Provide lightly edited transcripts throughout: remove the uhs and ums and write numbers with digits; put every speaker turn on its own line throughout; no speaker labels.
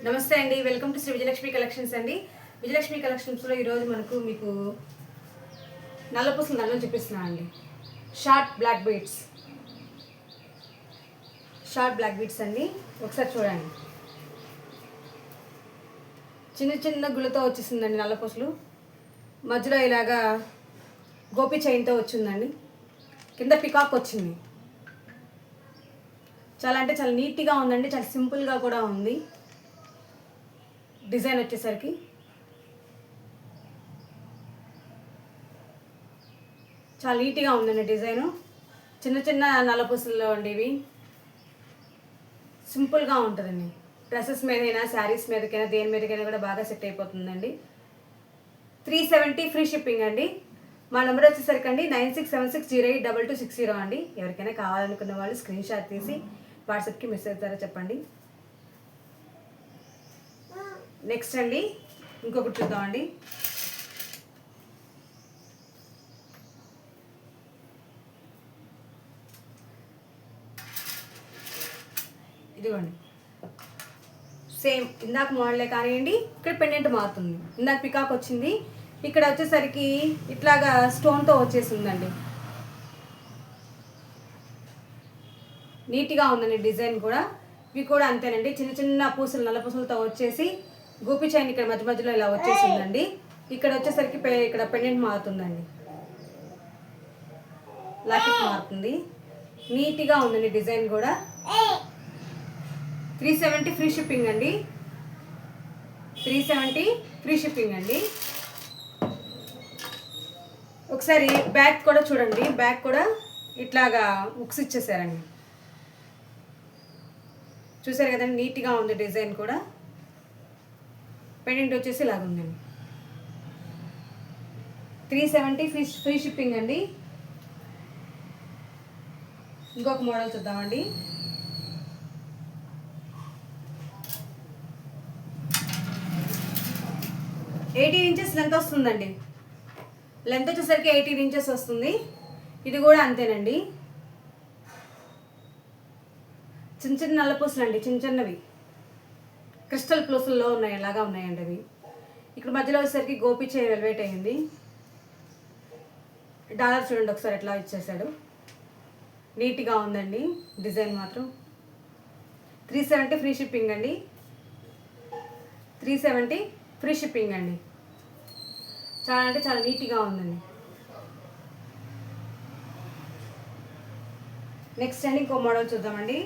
నమస్తే అండి, welcome to Shri Vijayalakshmi collections అండి. విజయలక్ష్మి కలెక్షన్స్లో ఈరోజు మీకు నల్లపూసల దండలు చూపిస్తున్నాను అండి. షార్ట్ బ్లాక్ బీట్స్ అండి. ఒకసారి చూడండి, చిన్న చిన్న గుళ్ళతో వచ్చేసిందండి నల్లపూసలు. మధ్యలో ఇలాగా గోపి చైన్తో వచ్చిందండి. కింద పికాక్ వచ్చింది. చాలా అంటే చాలా నీట్గా ఉందండి, చాలా సింపుల్గా కూడా ఉంది. డిజైన్ వచ్చేసరికి చాలా నీట్గా ఉందండి డిజైను. చిన్న చిన్న నల్లపూసల్లో అండి ఇవి. సింపుల్గా ఉంటుందండి. డ్రెస్సెస్ మీదైనా, శారీస్ మీదకైనా, దేని మీదకైనా కూడా బాగా సెట్ అయిపోతుందండి. 370 ఫ్రీ షిప్పింగ్ అండి. మా నెంబర్ వచ్చేసరికి అండి 9676082260 అండి. ఎవరికైనా కావాలనుకున్న వాళ్ళు స్క్రీన్ షాట్ తీసి వాట్సాప్కి మెసేజ్ ద్వారా చెప్పండి. నెక్స్ట్ అండి ఇంకొకటి చూద్దామండి. ఇదిగోండి, సేమ్ ఇందాక మోడలే కానివ్వండి. ఇక్కడ పెండెంట్ మారుతుంది. ఇందాక పికాక్ వచ్చింది, ఇక్కడ వచ్చేసరికి ఇట్లాగా స్టోన్తో వచ్చేసిందండి. నీట్గా ఉందండి డిజైన్ కూడా. ఇవి కూడా అంతేనండి, చిన్న చిన్న పూసలు, నల్ల పూసలతో వచ్చేసి గోపి చైన్ ఇక్కడ మధ్య మధ్యలో ఇలా వచ్చేసిందండి. ఇక్కడ వచ్చేసరికి ఇక్కడ పెండెంట్ మారుతుందండి, లాకెట్ మారుతుంది. నీట్గా ఉందండి డిజైన్ కూడా. 370 ఫ్రీ షిప్పింగ్ అండి. 370 ఫ్రీ షిప్పింగ్ అండి. ఒకసారి బ్యాక్ కూడా చూడండి. బ్యాక్ కూడా ఇట్లాగా ఉక్స్ ఇచ్చేసారండి. చూసారు కదండి, నీట్గా ఉంది డిజైన్ కూడా. పెండెంట్ వచ్చేసి ఇలాగ ఉందండి. 370 ఫ్రీ షిప్పింగ్ అండి. ఇంకొక మోడల్ చూద్దామండి. ఎయిటీన్ ఇంచెస్ లెంత్ వస్తుందండి. లెంత్ వచ్చేసరికి 18 ఇంచెస్ వస్తుంది. ఇది కూడా అంతేనండి. చిన్న చిన్న నల్లపూసలు అండి, చిన్న చిన్నవి క్రిస్టల్ పూసల్లో ఉన్నాయి, ఎలాగా ఉన్నాయండి అవి. ఇక్కడ మధ్యలో వచ్చేసరికి గోపి చైన్ వెల్వేట్ అయింది. డాలర్ చూడండి ఒకసారి ఎట్లా ఇచ్చేసాడు. నీట్గా ఉందండి డిజైన్ మాత్రం. 370 ఫ్రీ షిప్పింగ్ అండి. 370 ఫ్రీ షిప్పింగ్ అండి. చాలా అంటే చాలా నీట్గా ఉందండి. నెక్స్ట్ అండి ఇంకో మోడల్ చూద్దామండి.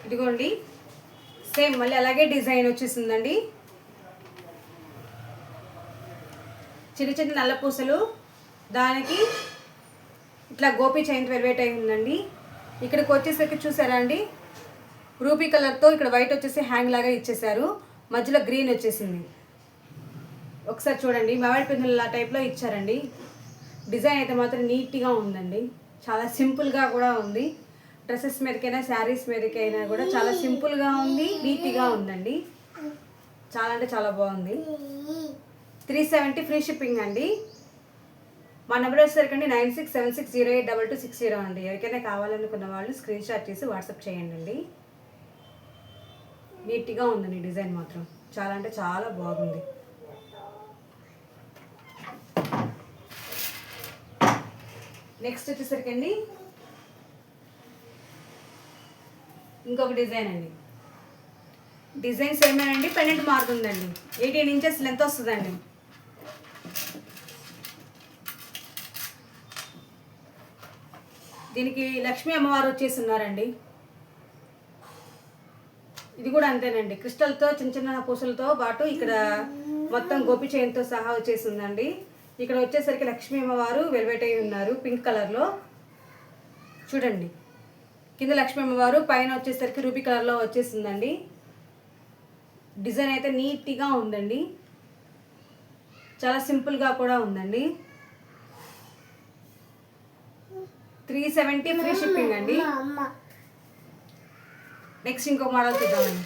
ఇదిగోండి, సేమ్ మళ్ళీ అలాగే డిజైన్ వచ్చేసిందండి. చిన్న చిన్న నల్ల పూసలు, దానికి ఇట్లా గోపి చైన్ వెల్వేట్ అయి ఉందండి. ఇక్కడికి వచ్చేసరికి చూసారా అండి, రూబీ కలర్తో ఇక్కడ వైట్ వచ్చేసి హ్యాంగ్ లాగా ఇచ్చేసారు. మధ్యలో గ్రీన్ వచ్చేసింది. ఒకసారి చూడండి, మామిడి పిందుల టైప్లో ఇచ్చారండి. డిజైన్ అయితే మాత్రం నీట్గా ఉందండి. చాలా సింపుల్గా కూడా ఉంది. డ్రెస్సెస్ మీదకైనా, శారీస్ మీదకైనా కూడా చాలా సింపుల్గా ఉంది, నీట్గా ఉందండి. చాలా అంటే చాలా బాగుంది. 370 ఫ్రీ షిప్పింగ్ అండి. మా నెంబర్ వచ్చేసరికి 9676082260 అండి. ఎవరికైనా కావాలనుకున్న వాళ్ళు స్క్రీన్ షాట్ చేసి వాట్సాప్ చేయండి అండి. నీట్గా ఉందండి డిజైన్ మాత్రం. చాలా అంటే చాలా బాగుంది. నెక్స్ట్ వచ్చేసరికి అండి ఇంకొక డిజైన్ అండి. డిజైన్ సేమేనండి, పెండెంట్ మారుతుందండి. 18 ఇంచెస్ లెంత్ వస్తుందండి. దీనికి లక్ష్మీ అమ్మవారు వచ్చేసి ఉన్నారండి. ఇది కూడా అంతేనండి, క్రిస్టల్తో చిన్న చిన్న పూసలతో పాటు ఇక్కడ మొత్తం గోపి చైన్తో సహా వచ్చేసిందండి. ఇక్కడ వచ్చేసరికి లక్ష్మీ అమ్మవారు వెల్వెట్ అయి ఉన్నారు పింక్ కలర్లో. చూడండి, కింద లక్ష్మీ అమ్మవారు, పైన వచ్చేసరికి రూబీ కలర్లో వచ్చేసిందండి. డిజైన్ అయితే నీట్గా ఉందండి. చాలా సింపుల్గా కూడా ఉందండి. 370 ఫ్రీ షిప్పింగ్ అండి. నెక్స్ట్ ఇంకో మోడల్ చూద్దామండి.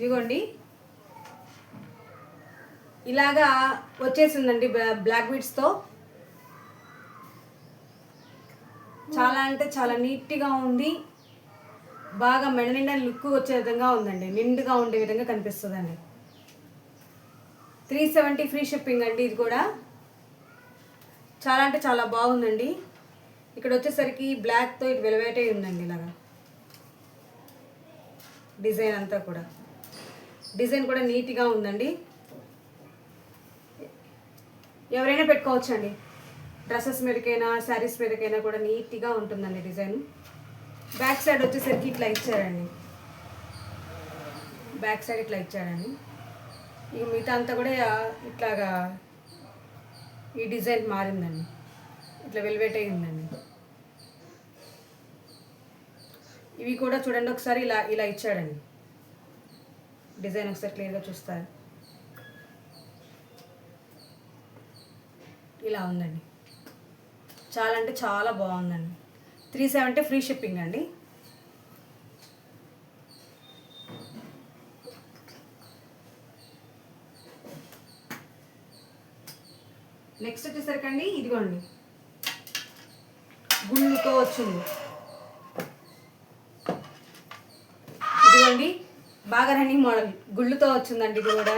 ఇదిగోండి ఇలాగా వచ్చేసిందండి బ్లాక్ బీడ్స్తో. చాలా అంటే చాలా నీట్గా ఉంది. బాగా మెడ నిండా లుక్ వచ్చే విధంగా ఉందండి, నిండుగా ఉండే విధంగా కనిపిస్తుందండి. 370 ఫ్రీ షిప్పింగ్ అండి. ఇది కూడా చాలా అంటే చాలా బాగుందండి. ఇక్కడ వచ్చేసరికి బ్లాక్తో ఇటు వెల్వెట్ అయి ఉందండి. ఇలాగా డిజైన్ అంతా కూడా, డిజైన్ కూడా నీట్గా ఉందండి. ఎవరైనా పెట్టుకోవచ్చండి, డ్రెస్సెస్ మీదకైనా శారీస్ మీదకైనా కూడా నీట్గా ఉంటుందండి డిజైన్. బ్యాక్ సైడ్ వచ్చేసరికి ఇట్లా ఇచ్చారండి, బ్యాక్ సైడ్ ఇట్లా ఇచ్చారండి. ఇక మిగతా అంతా కూడా ఇట్లాగా ఈ డిజైన్ మారిందండి, ఇట్లా వెల్వెట్ అయి ఉందండి. ఇవి కూడా చూడండి ఒకసారి, ఇలా ఇలా ఇచ్చాడండి డిజైన్. ఒకసారి క్లియర్గా చూస్తారు, ఇలా ఉందండి. చాలా అంటే చాలా బాగుందండి. 370 ఫ్రీ షిప్పింగ్ అండి. నెక్స్ట్ వచ్చేసరికి అండి ఇదిగోండి గుళ్ళుతో వచ్చింది. ఇదిగోండి బాగా రన్నింగ్ మోడల్ గుళ్ళుతో వచ్చిందండి. ఇది కూడా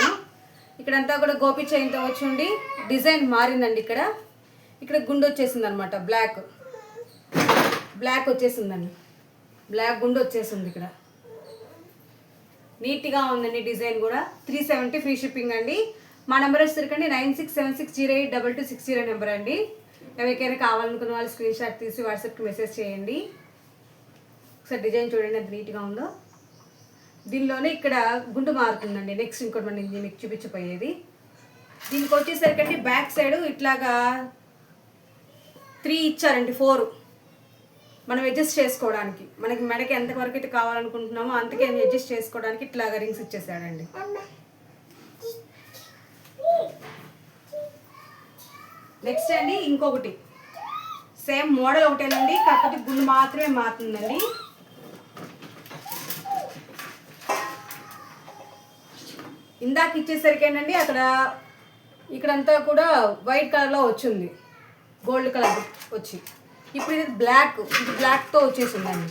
ఇక్కడంతా కూడా గోపి చైన్తో వచ్చిండి. డిజైన్ మారిందండి. ఇక్కడ గుండు వచ్చేసింది అనమాట, బ్లాక్ వచ్చేసిందండి, బ్లాక్ గుండు వచ్చేసింది. ఇక్కడ నీట్గా ఉందండి డిజైన్ కూడా. 370 ఫ్రీ షిప్పింగ్ అండి. మా నెంబర్ వచ్చేసరికి 9676082260 నెంబర్ అండి. ఎవరికైనా కావాలనుకున్న వాళ్ళు స్క్రీన్ షాట్ తీసి వాట్సాప్కి మెసేజ్ చేయండి. ఒకసారి డిజైన్ చూడండి ఎంత నీట్గా ఉందో. దీనిలోనే ఇక్కడ గుండు మారుతుందండి. నెక్స్ట్ ఇంకోటి మనం మీకు చూపించిపోయేది. దీనికి వచ్చేసరికి బ్యాక్ సైడ్ ఇట్లాగా 3 ఇచ్చారండి, 4 మనం అడ్జస్ట్ చేసుకోవడానికి. మనకి మెడకి ఎంతవరకు అయితే కావాలనుకుంటున్నామో అంతకే అడ్జస్ట్ చేసుకోవడానికి ఇట్లాగా రింగ్స్ ఇచ్చేసాడండి. నెక్స్ట్ అండి ఇంకొకటి సేమ్ మోడల్ ఒకటేనండి, కాకపోతే గుండు మాత్రమే మారుతుందండి. ఇందాక ఇచ్చేసరికేనండి ఇక్కడంతా కూడా వైట్ కలర్లో వచ్చింది, గోల్డ్ కలర్ వచ్చి. ఇప్పుడు ఇది బ్లాక్తో వచ్చేసిందండి.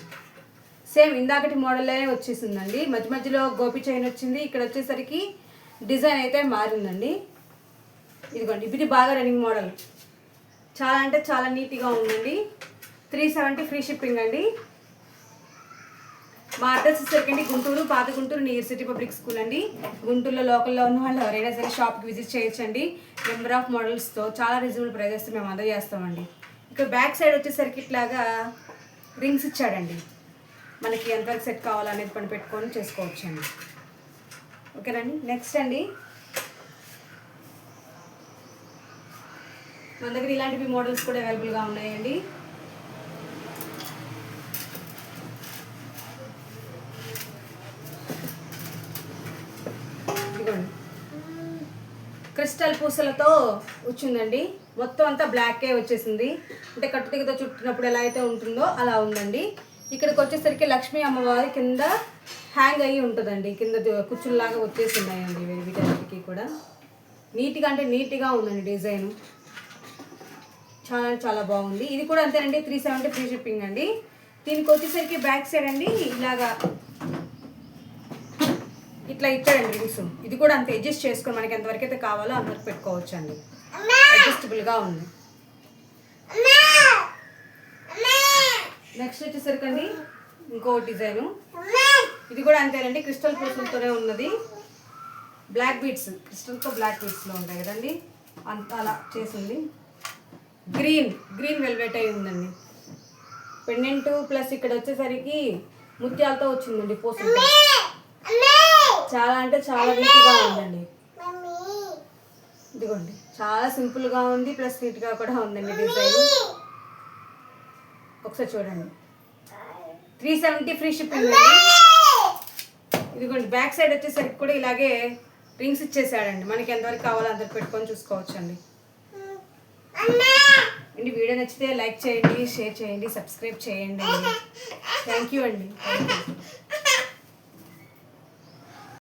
సేమ్ ఇందాకటి మోడల్లోనే వచ్చేసిందండి. మధ్య మధ్యలో గోపి చైన్ వచ్చింది. ఇక్కడ వచ్చేసరికి డిజైన్ అయితే మారిందండి. ఇదిగోండి ఇది బాగా రన్నింగ్ మోడల్. చాలా అంటే చాలా నీట్గా ఉందండి. 370 ఫ్రీ షిప్పింగ్ అండి. మా అడ్రస్ వచ్చేసరికి గుంటూరు, పాత Guntur, near city public school అండి. గుంటూరులో లోకల్లో ఉన్న వాళ్ళు ఎవరైనా సరే షాప్కి విజిట్ చేయొచ్చండి. నెంబర్ ఆఫ్ మోడల్స్తో చాలా రీజనబుల్ ప్రైజెస్ మేము అందజేస్తామండి. ఇక్కడ బ్యాక్ సైడ్ వచ్చేసరికి ఇట్లాగా రింగ్స్ ఇచ్చాడండి. మనకి ఎంతవరకు సెట్ కావాలనేది పని పెట్టుకొని చేసుకోవచ్చండి. ఓకేనండి. నెక్స్ట్ అండి మన దగ్గర ఇలాంటివి మోడల్స్ కూడా అవైలబుల్గా ఉన్నాయండి. ఇదిగోండి క్రిస్టల్ పూసలతో వచ్చిందండి. మొత్తం అంతా బ్లాకే వచ్చేసింది. అంటే కట్టుతీగతో చుట్టినప్పుడు ఎలా అయితే ఉంటుందో అలా ఉందండి. ఇక్కడికి వచ్చేసరికి లక్ష్మీ అమ్మవారి కింద హ్యాంగ్ అయ్యి ఉంటుందండి. కింద కుచ్చుల్లాగా వచ్చేస్తున్నాయండి వీటన్నిటికీ కూడా. నీట్గా అంటే నీట్గా ఉందండి డిజైన్. చాలా చాలా బాగుంది. ఇది కూడా అంతేనండి. 370 ఫ్రీ షిప్పింగ్ అండి. దీనికి వచ్చేసరికి బ్యాక్ సైడ్ అండి ఇలాగా ఇట్లా ఇచ్చాడండి రింగ్స్. ఇది కూడా అంతే అడ్జస్ట్ చేసుకొని మనకి ఎంతవరకు అయితే కావాలో అంతవరకు పెట్టుకోవచ్చు అండి. అడ్జస్టబుల్గా ఉంది. నెక్స్ట్ వచ్చేసరికి అండి ఇంకో డిజైను. ఇది కూడా అంతేనండి. క్రిస్టల్ పూసలతోనే ఉన్నది. బ్లాక్ బీడ్స్, క్రిస్టల్తో బ్లాక్ బీడ్స్లో ఉంటాయి కదండి, అంత అలా చేసింది. గ్రీన్ వెల్వెట్ అయి ఉందండి. పెండెంట్ ప్లస్ ఇక్కడ వచ్చేసరికి ముత్యాలతో వచ్చిందండి పూసలతో. చాలా అంటే చాలా నీట్గా ఉందండి. ఇదిగోండి చాలా సింపుల్గా ఉంది, ప్లస్ నీట్గా కూడా ఉందండి డిజైన్. ఒకసారి చూడండి. 370 ఫ్రీ షిప్పింగ్ అండి. ఇదిగోండి బ్యాక్ సైడ్ వచ్చేసరికి కూడా ఇలాగే రింగ్స్ ఇచ్చేసాడండి. మనకి ఎంతవరకు కావాలో అంతవరకు పెట్టుకొని చూసుకోవచ్చు అండి. వీడియో నచ్చితే లైక్ చేయండి, షేర్ చేయండి, సబ్స్క్రైబ్ చేయండి. థ్యాంక్ యూ అండి.